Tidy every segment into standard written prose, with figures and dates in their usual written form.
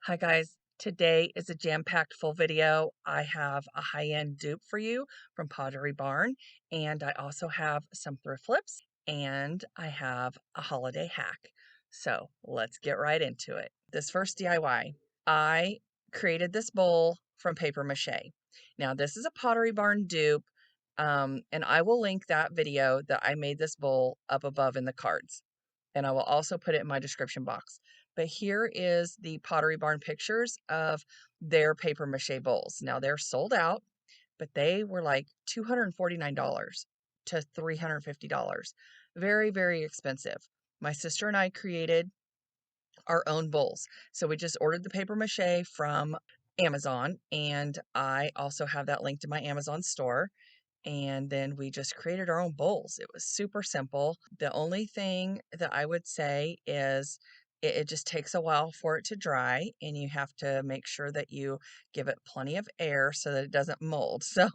Hi guys, today is a jam-packed full video. I have a high-end dupe for you from Pottery Barn, and I also have some thrift flips, and I have a holiday hack. So let's get right into it. This first DIY, I created this bowl from paper mache. Now this is a Pottery Barn dupe, and I will link that video that I made this bowl up above in the cards. And I will also put it in my description box. But here is the Pottery Barn pictures of their paper mache bowls. Now they're sold out, but they were like $249 to $350. Very, very expensive. My sister and I created our own bowls. So we just ordered the paper mache from Amazon, and I also have that linked in my Amazon store. And then we just created our own bowls. It was super simple. The only thing that I would say is it just takes a while for it to dry, and you have to make sure that you give it plenty of air so that it doesn't mold. So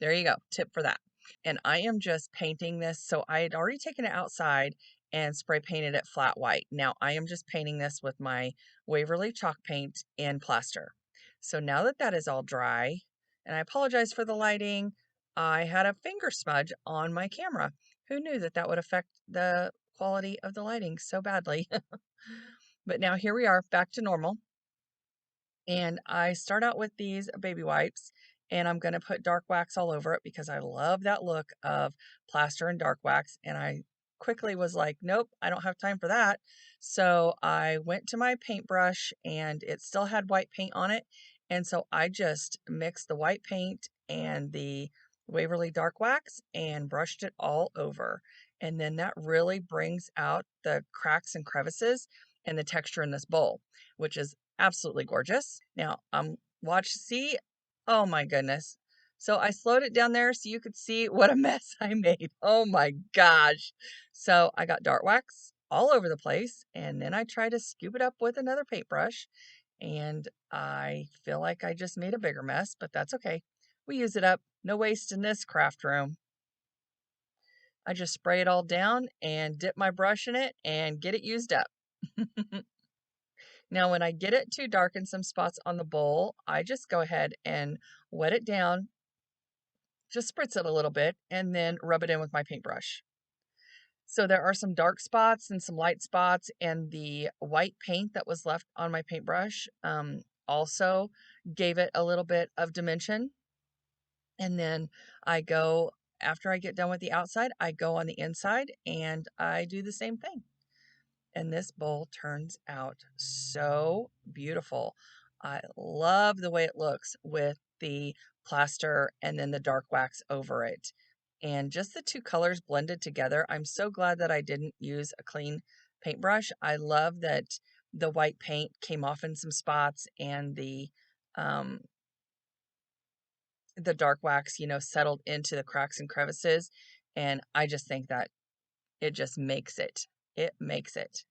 there you go, tip for that. And I am just painting this. So I had already taken it outside and spray painted it flat white. Now I am just painting this with my Waverly chalk paint and plaster. So now that that is all dry, and I apologize for the lighting, I had a finger smudge on my camera. Who knew that that would affect the quality of the lighting so badly? But now here we are back to normal. And I start out with these baby wipes, and I'm going to put dark wax all over it because I love that look of plaster and dark wax. And I quickly was like, nope, I don't have time for that. So I went to my paintbrush and it still had white paint on it. And so I just mixed the white paint and the Waverly dark wax and brushed it all over. And then that really brings out the cracks and crevices and the texture in this bowl, which is absolutely gorgeous. Now, see, oh my goodness. So I slowed it down there so you could see what a mess I made. Oh my gosh. So I got dark wax all over the place, and then I tried to scoop it up with another paintbrush, and I feel like I just made a bigger mess, but that's okay. We use it up. No waste in this craft room. I just spray it all down and dip my brush in it and get it used up. Now, when I get it to darken some spots on the bowl, I just go ahead and wet it down, just spritz it a little bit, and then rub it in with my paintbrush. So there are some dark spots and some light spots, and the white paint that was left on my paintbrush also gave it a little bit of dimension. And then after I get done with the outside, I go on the inside and I do the same thing. And this bowl turns out so beautiful. I love the way it looks with the plaster and then the dark wax over it. And just the two colors blended together. I'm so glad that I didn't use a clean paintbrush. I love that the white paint came off in some spots and um, the dark wax, settled into the cracks and crevices. And I just think that it just makes it. It makes it.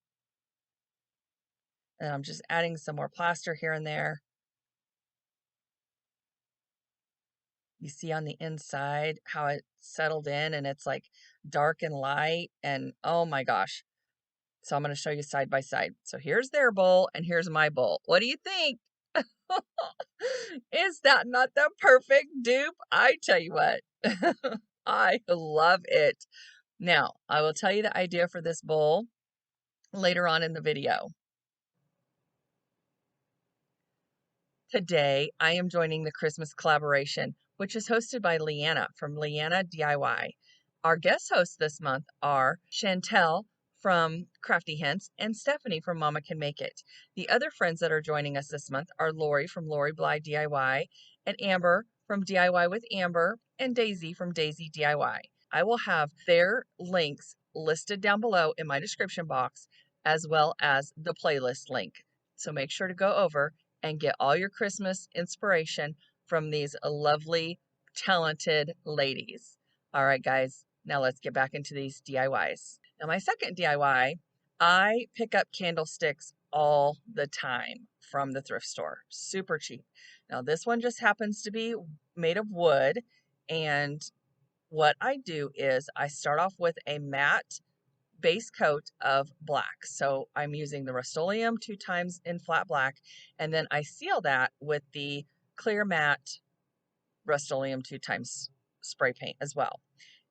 And I'm just adding some more plaster here and there. You see on the inside how it settled in and it's like dark and light, and oh my gosh. So I'm going to show you side by side. So here's their bowl and here's my bowl. What do you think? Is that not the perfect dupe? I tell you what, I love it. Now, I will tell you the idea for this bowl later on in the video. Today, I am joining the Christmas collaboration, which is hosted by Leanna from Leanna DIY. Our guest hosts this month are Chantel from Crafty Hints and Stephanie from Mama Can Make It. The other friends that are joining us this month are Lori from Lori Bly DIY, and Amber from DIY with Amber, and Daisy from Daisy DIY. I will have their links listed down below in my description box, as well as the playlist link. So make sure to go over and get all your Christmas inspiration from these lovely, talented ladies. All right, guys, now let's get back into these DIYs. Now, my second DIY, I pick up candlesticks all the time from the thrift store. Super cheap. Now, this one just happens to be made of wood, and what I do is I start off with a matte base coat of black. So I'm using the Rust-Oleum 2 times in flat black, and then I seal that with the clear matte Rust-Oleum 2 times spray paint as well.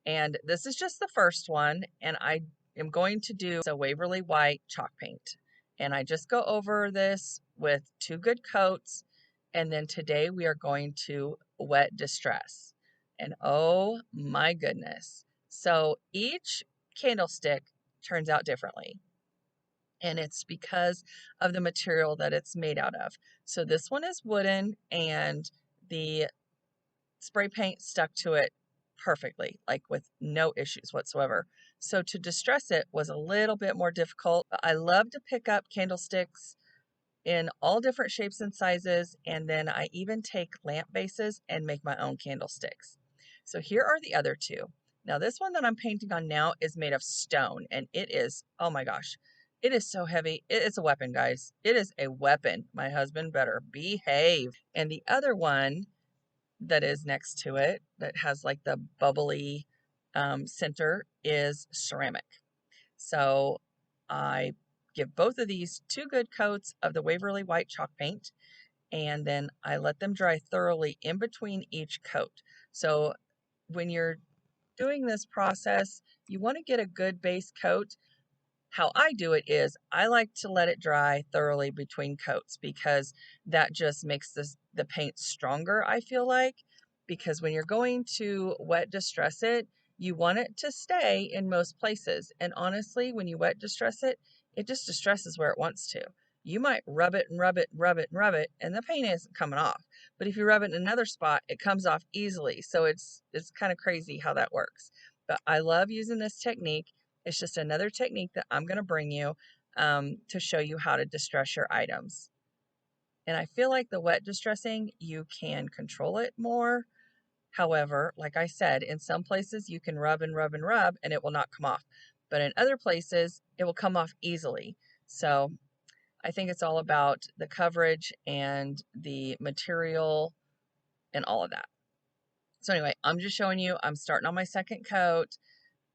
And this is just the first one, and I am going to do a Waverly White chalk paint. And I just go over this with 2 good coats, and then today we are going to wet distress. And oh my goodness. So each candlestick turns out differently, and it's because of the material that it's made out of. So this one is wooden, and the spray paint stuck to it perfectly, like with no issues whatsoever. So to distress it was a little bit more difficult. I love to pick up candlesticks in all different shapes and sizes, and then I even take lamp bases and make my own candlesticks. So here are the other two. Now this one that I'm painting on now is made of stone, and it is, oh my gosh, it is so heavy. It's a weapon, guys. It is a weapon. My husband better behave. And the other one that is next to it that has like the bubbly center is ceramic. So I give both of these 2 good coats of the Waverly White chalk paint, and then I let them dry thoroughly in between each coat. So when you're doing this process, you want to get a good base coat. How I do it is I like to let it dry thoroughly between coats, because that just makes the paint stronger, I feel like. Because when you're going to wet distress it, you want it to stay in most places. And honestly, when you wet distress it, it just distresses where it wants to. You might rub it and rub it and rub it and rub it, and the paint isn't coming off. But if you rub it in another spot, it comes off easily. So it's kind of crazy how that works. But I love using this technique. It's just another technique that I'm going to bring you to show you how to distress your items. And I feel like the wet distressing, you can control it more. However, like I said, in some places you can rub and rub and rub and it will not come off. But in other places, it will come off easily. So I think it's all about the coverage and the material and all of that. So anyway, I'm just showing you, I'm starting on my second coat,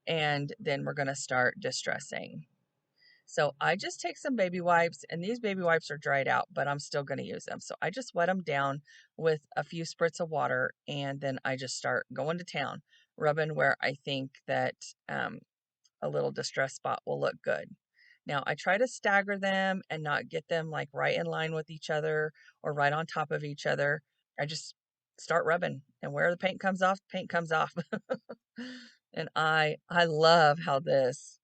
and then we're going to start distressing. So I just take some baby wipes, and these baby wipes are dried out, but I'm still going to use them. So I just wet them down with a few spritz of water, and then I just start going to town, rubbing where I think that a little distress spot will look good. Now I try to stagger them and not get them like right in line with each other or right on top of each other. I just start rubbing, and where the paint comes off, paint comes off. And I love how this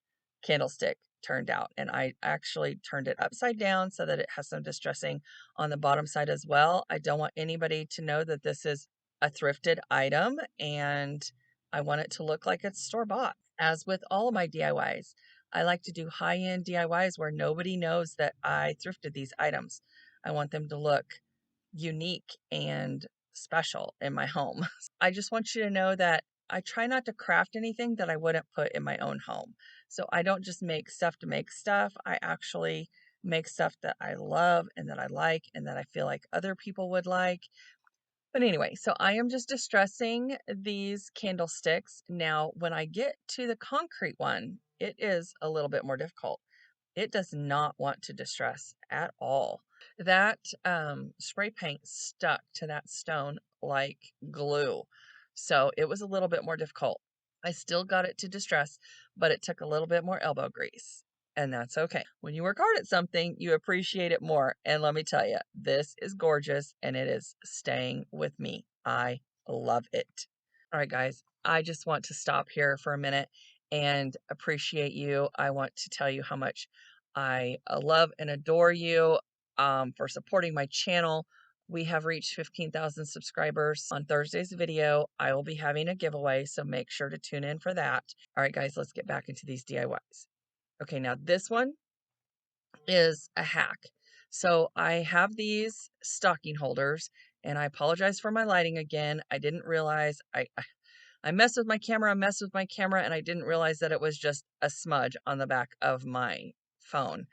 candlestick turned out, and I actually turned it upside down so that it has some distressing on the bottom side as well. I don't want anybody to know that this is a thrifted item, and I want it to look like it's store-bought. As with all of my DIYs, I like to do high-end DIYs where nobody knows that I thrifted these items. I want them to look unique and special in my home. I just want you to know that I try not to craft anything that I wouldn't put in my own home. So I don't just make stuff to make stuff. I actually make stuff that I love and that I like and that I feel like other people would like. But anyway, so I am just distressing these candlesticks. Now, when I get to the concrete one, it is a little bit more difficult. It does not want to distress at all. That spray paint stuck to that stone like glue. So it was a little bit more difficult. I still got it to distress, but it took a little bit more elbow grease. And that's okay. When you work hard at something, you appreciate it more. And let me tell you, this is gorgeous and it is staying with me. I love it. All right, guys, I just want to stop here for a minute and appreciate you. I want to tell you how much I love and adore you for supporting my channel. We have reached 15,000 subscribers. On Thursday's video, I will be having a giveaway, so make sure to tune in for that. All right, guys, let's get back into these DIYs. Okay, now this one is a hack. So I have these stocking holders, and I apologize for my lighting again. I didn't realize I messed with my camera, and I didn't realize that it was just a smudge on the back of my phone.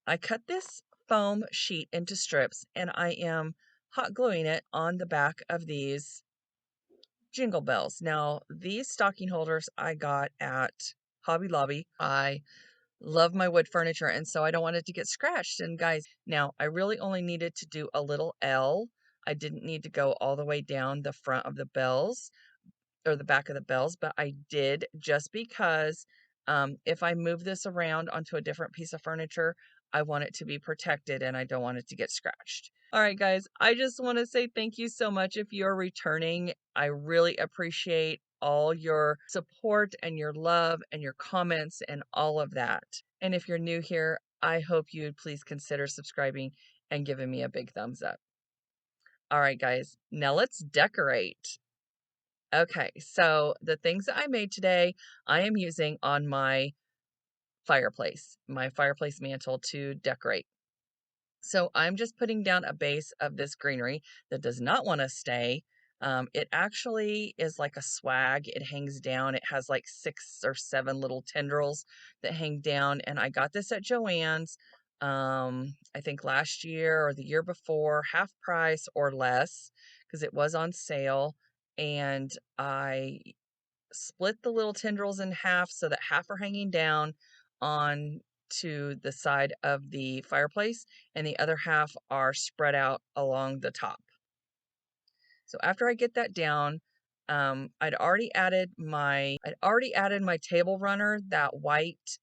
I cut this foam sheet into strips, and I am hot gluing it on the back of these Jingle Bells. Now, these stocking holders I got at Hobby Lobby. I love my wood furniture, and so I don't want it to get scratched. And guys, now I really only needed to do a little L. I didn't need to go all the way down the front of the bells or the back of the bells, but I did just because if I move this around onto a different piece of furniture, I want it to be protected and I don't want it to get scratched. All right, guys, I just want to say thank you so much if you're returning. I really appreciate all your support and your love and your comments and all of that. And if you're new here, I hope you would please consider subscribing and giving me a big thumbs up. All right, guys, now let's decorate. Okay, so the things that I made today, I am using on my fireplace mantle to decorate. So I'm just putting down a base of this greenery that does not want to stay. It actually is like a swag. It hangs down. It has like 6 or 7 little tendrils that hang down. And I got this at Joann's, I think last year or the year before, half price or less, because it was on sale. And I split the little tendrils in half so that half are hanging down on to the side of the fireplace and the other half are spread out along the top. So after I get that down, I'd already added my table runner, that white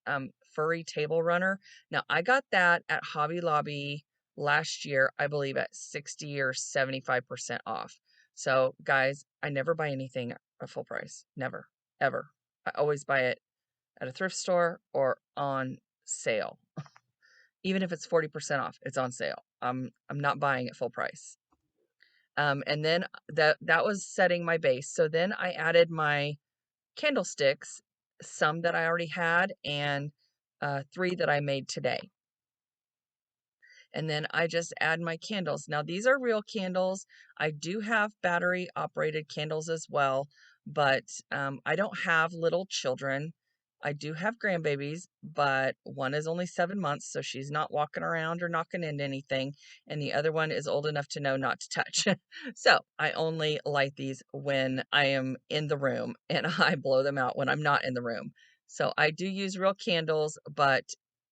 furry table runner. Now I got that at Hobby Lobby last year, I believe at 60 or 75% off. So guys, I never buy anything at full price. Never, ever. I always buy it at a thrift store or on sale. Even if it's 40% off, it's on sale. I'm not buying it full price. And then that was setting my base. So then I added my candlesticks, some that I already had, and 3 that I made today. And then I just add my candles. Now these are real candles. I do have battery operated candles as well, but I don't have little children. I do have grandbabies, but one is only 7 months, so she's not walking around or knocking into anything, and the other one is old enough to know not to touch. So I only light these when I am in the room, and I blow them out when I'm not in the room. So I do use real candles, but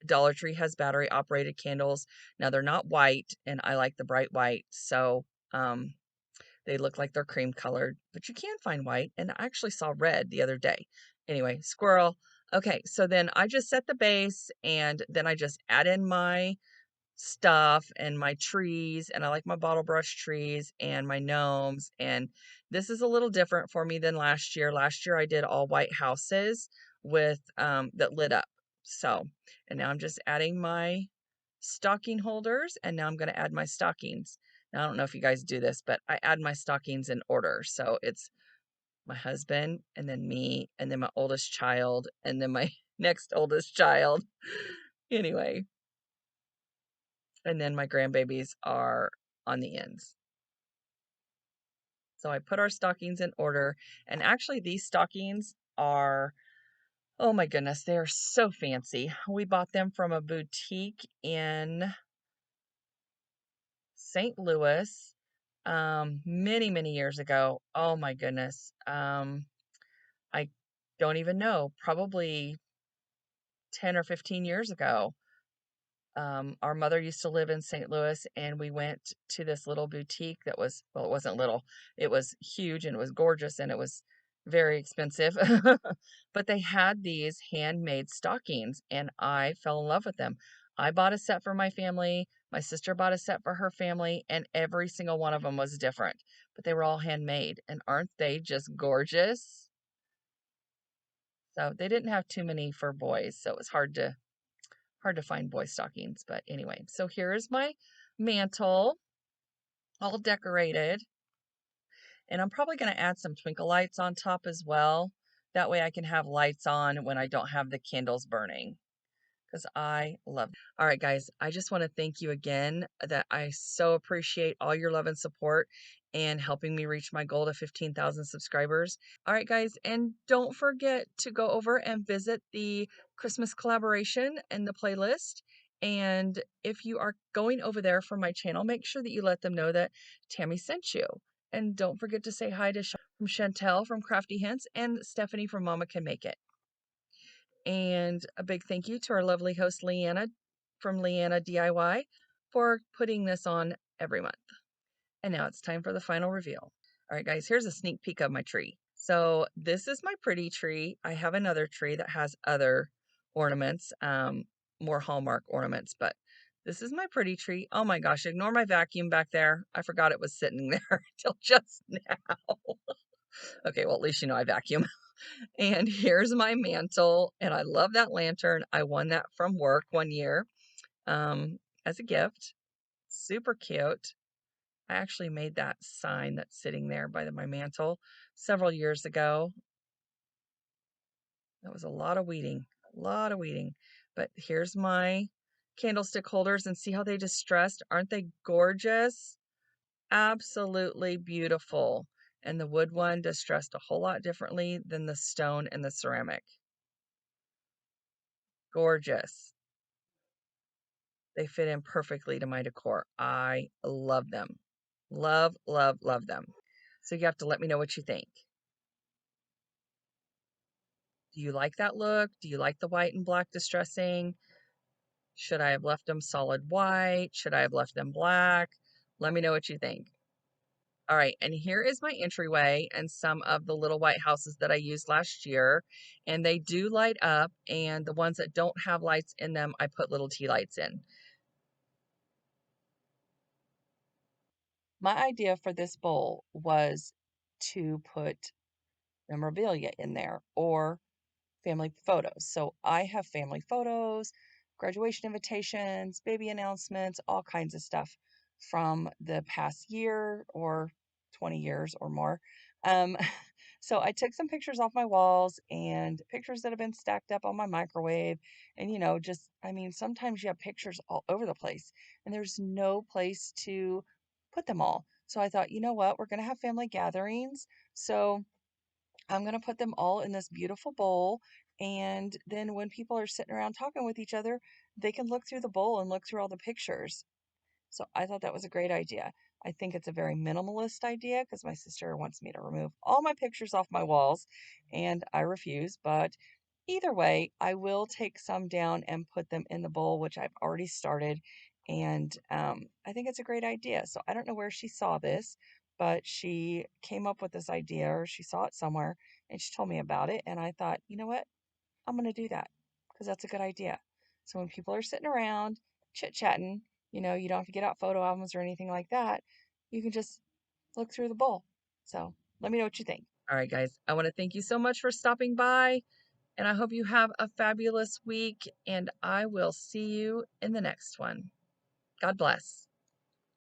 Dollar Tree has battery operated candles. Now they're not white, and I like the bright white, so they look like they're cream colored, but you can find white, and I actually saw red the other day. Anyway, squirrel. Okay, so then I just set the base, and then I just add in my stuff and my trees, and I like my bottle brush trees and my gnomes, and this is a little different for me than last year. Last year I did all white houses with that lit up. So, and now I'm just adding my stocking holders, and now I'm going to add my stockings. Now I don't know if you guys do this, but I add my stockings in order. So it's my husband and then me and then my oldest child and then my next oldest child. Anyway, and then my grandbabies are on the ends. So I put our stockings in order, and actually these stockings are, oh my goodness, they are so fancy. We bought them from a boutique in St. Louis many, many years ago. Oh my goodness. I don't even know, probably 10 or 15 years ago. Our mother used to live in St. Louis, and we went to this little boutique that was, well, it wasn't little, it was huge and it was gorgeous and it was very expensive. But they had these handmade stockings, and I fell in love with them. I bought a set for my family. My sister bought a set for her family, and every single one of them was different, but they were all handmade. And aren't they just gorgeous? So they didn't have too many for boys, so it was hard to find boy stockings. But anyway, so here's my mantle all decorated, and I'm probably going to add some twinkle lights on top as well. That way I can have lights on when I don't have the candles burning, because I love it. All right, guys, I just want to thank you again, that I so appreciate all your love and support and helping me reach my goal to 15,000 subscribers. All right, guys, and don't forget to go over and visit the Christmas collaboration in the playlist. And if you are going over there for my channel, make sure that you let them know that Tammy sent you. And don't forget to say hi to from Chantel from Crafty Hints and Stephanie from Mama Can Make It. And a big thank you to our lovely host, Leanna from Leanna DIY, for putting this on every month. And now it's time for the final reveal. All right, guys, here's a sneak peek of my tree. So this is my pretty tree. I have another tree that has other ornaments, more Hallmark ornaments, but this is my pretty tree. Oh my gosh, ignore my vacuum back there. I forgot it was sitting there till just now. Okay, well, at least you know I vacuum. And here's my mantle, and I love that lantern. I won that from work one year as a gift. Super cute. I actually made that sign that's sitting there by my mantle several years ago. That was a lot of weeding, a lot of weeding. But here's my candlestick holders, and see how they distressed? Aren't they gorgeous? Absolutely beautiful. And the wood one distressed a whole lot differently than the stone and the ceramic. Gorgeous. They fit in perfectly to my decor. I love them. Love, love, love them. So you have to let me know what you think. Do you like that look? Do you like the white and black distressing? Should I have left them solid white? Should I have left them black? Let me know what you think. All right, and here is my entryway and some of the little white houses that I used last year. And they do light up, and the ones that don't have lights in them, I put little tea lights in. My idea for this bowl was to put memorabilia in there or family photos. So I have family photos, graduation invitations, baby announcements, all kinds of stuff from the past year or 20 years or more. Um, so I took some pictures off my walls and pictures that have been stacked up on my microwave. And, just, I mean, sometimes you have pictures all over the place and there's no place to put them all. So I thought, you know what, we're going to have family gatherings. So I'm going to put them all in this beautiful bowl. And then when people are sitting around talking with each other, they can look through the bowl and look through all the pictures. So I thought that was a great idea. I think it's a very minimalist idea because my sister wants me to remove all my pictures off my walls and I refuse. But either way, I will take some down and put them in the bowl, which I've already started. And I think it's a great idea. So I don't know where she saw this, but she came up with this idea or she saw it somewhere and she told me about it. And I thought, you know what? I'm going to do that because that's a good idea. So when people are sitting around chit chatting, you don't have to get out photo albums or anything like that. You can just look through the bowl. So let me know what you think. All right, guys, I want to thank you so much for stopping by, and I hope you have a fabulous week, and I will see you in the next one. God bless.